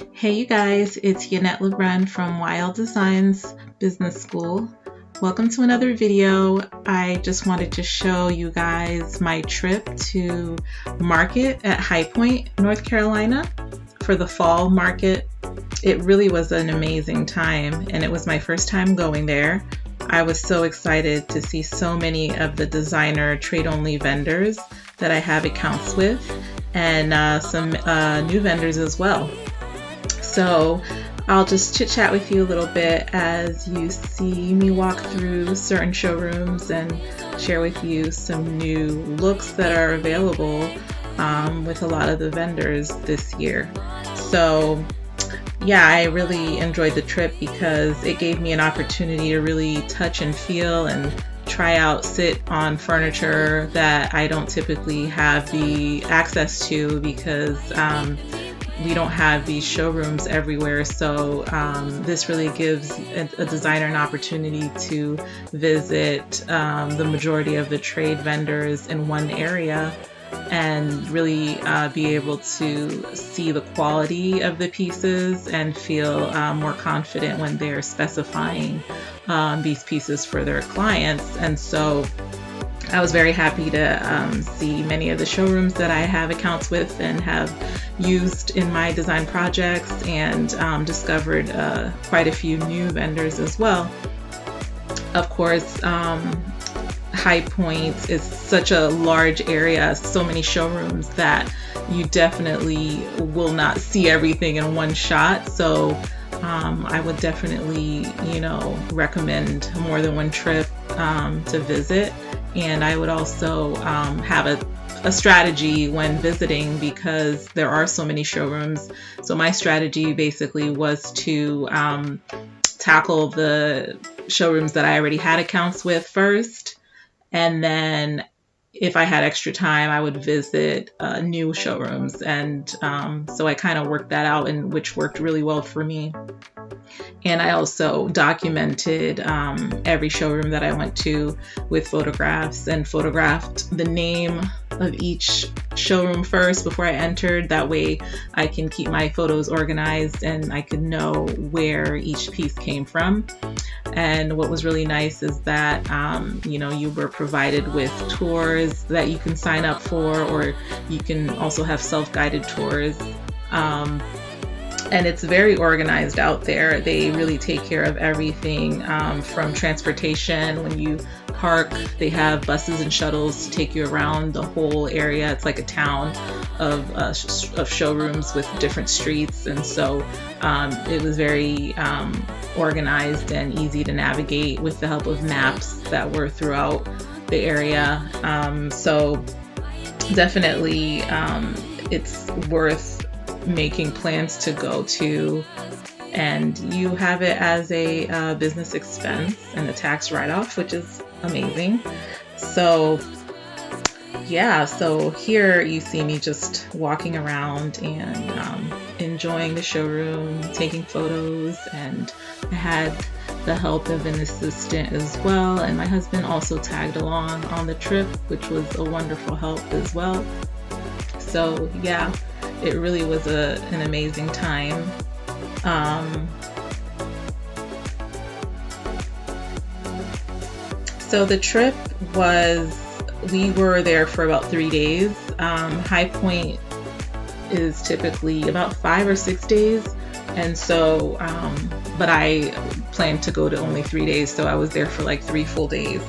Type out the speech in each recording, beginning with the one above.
Hey you guys, it's Yannette Lebrun from YLD Business School. Welcome to another video. I just wanted to show you guys my trip to market at Highpoint, North Carolina for the fall market. It really was an amazing time and it was my first time going there. I was so excited to see so many of the designer trade-only vendors that I have accounts with and some new vendors as well. So I'll just chit chat with you a little bit as you see me walk through certain showrooms and share with you some new looks that are available with a lot of the vendors this year. So yeah, I really enjoyed the trip because it gave me an opportunity to really touch and feel and try out, sit on furniture that I don't typically have the access to because we don't have these showrooms everywhere. So this really gives a designer an opportunity to visit the majority of the trade vendors in one area and really be able to see the quality of the pieces and feel more confident when they're specifying these pieces for their clients. And so I was very happy to see many of the showrooms that I have accounts with and have used in my design projects, and discovered quite a few new vendors as well. Of course, Highpoint is such a large area, so many showrooms that you definitely will not see everything in one shot. So I would definitely, recommend more than one trip to visit. And I would also have a strategy when visiting because there are so many showrooms. So my strategy basically was to tackle the showrooms that I already had accounts with first. And then if I had extra time, I would visit new showrooms. And so I kind of worked that out, and which worked really well for me. And I also documented every showroom that I went to with photographs and photographed the name of each showroom first before I entered. That way I can keep my photos organized and I could know where each piece came from. And what was really nice is that, you were provided with tours that you can sign up for, or you can also have self-guided tours. And it's very organized out there. They really take care of everything from transportation. When you park, they have buses and shuttles to take you around the whole area. It's like a town of showrooms with different streets. And so it was very organized and easy to navigate with the help of maps that were throughout the area. So definitely it's worth making plans to go to, and you have it as a business expense and a tax write-off, which is amazing. So yeah, so here you see me just walking around and enjoying the showroom, taking photos, and I had the help of an assistant as well, and my husband also tagged along on the trip, which was a wonderful help as well. So yeah, it really was an amazing time. So the trip we were there for about 3 days. Highpoint is typically about 5 or 6 days. And so, but I planned to go to only 3 days. So I was there for like 3 full days.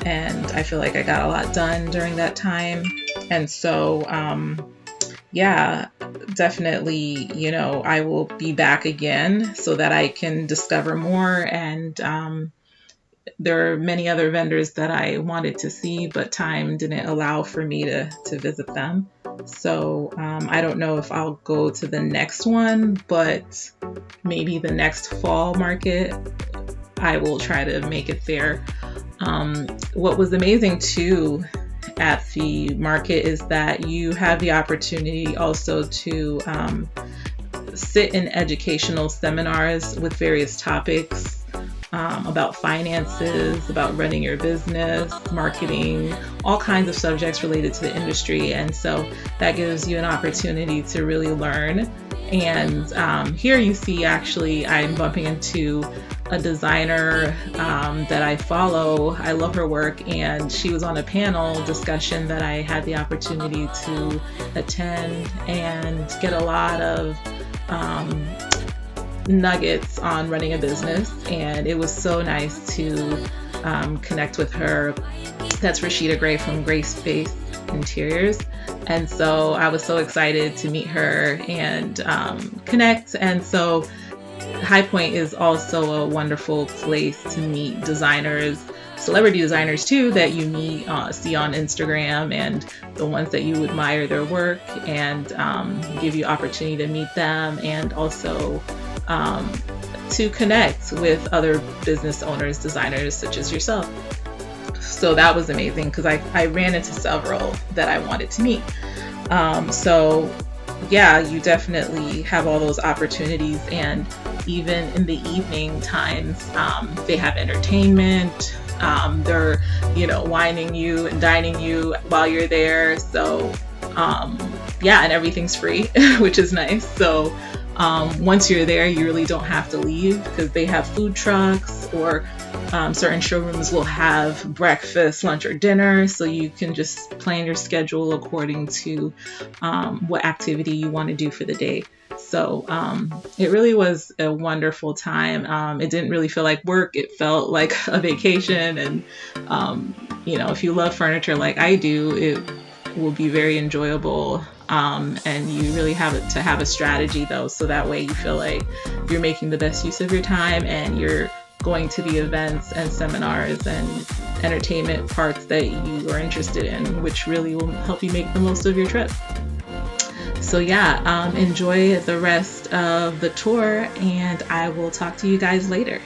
And I feel like I got a lot done during that time. And so, yeah, definitely, I will be back again so that I can discover more. And there are many other vendors that I wanted to see, but time didn't allow for me to visit them. So I don't know if I'll go to the next one, but maybe the next fall market, I will try to make it there. What was amazing too at the market is that you have the opportunity also to sit in educational seminars with various topics about finances, about running your business, marketing, all kinds of subjects related to the industry. And so that gives you an opportunity to really learn And here you see, actually, I'm bumping into a designer that I follow. I love her work, and she was on a panel discussion that I had the opportunity to attend and get a lot of nuggets on running a business. And it was so nice to connect with her. That's Rashida Gray from Gray Space Interiors. And so I was so excited to meet her and connect. And so Highpoint is also a wonderful place to meet designers, celebrity designers too, that you see on Instagram, and the ones that you admire their work, and give you opportunity to meet them, and also to connect with other business owners, designers such as yourself. So that was amazing, because I ran into several that I wanted to meet. So yeah, you definitely have all those opportunities. And even in the evening times, they have entertainment. They're, wining you and dining you while you're there. So yeah, and everything's free, which is nice. So once you're there, you really don't have to leave, because they have food trucks, or certain showrooms will have breakfast, lunch, or dinner. So you can just plan your schedule according to what activity you want to do for the day. So it really was a wonderful time. It didn't really feel like work. It felt like a vacation. And, if you love furniture like I do, it will be very enjoyable. And you really have to have a strategy, though, so that way you feel like you're making the best use of your time, and you're going to the events and seminars and entertainment parts that you are interested in, which really will help you make the most of your trip. So yeah, enjoy the rest of the tour, and I will talk to you guys later.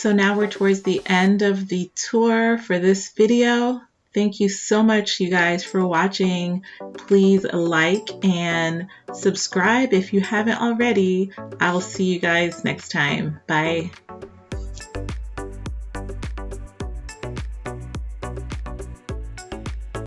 So now we're towards the end of the tour for this video. Thank you so much, you guys, for watching. Please like and subscribe if you haven't already. I'll see you guys next time. Bye.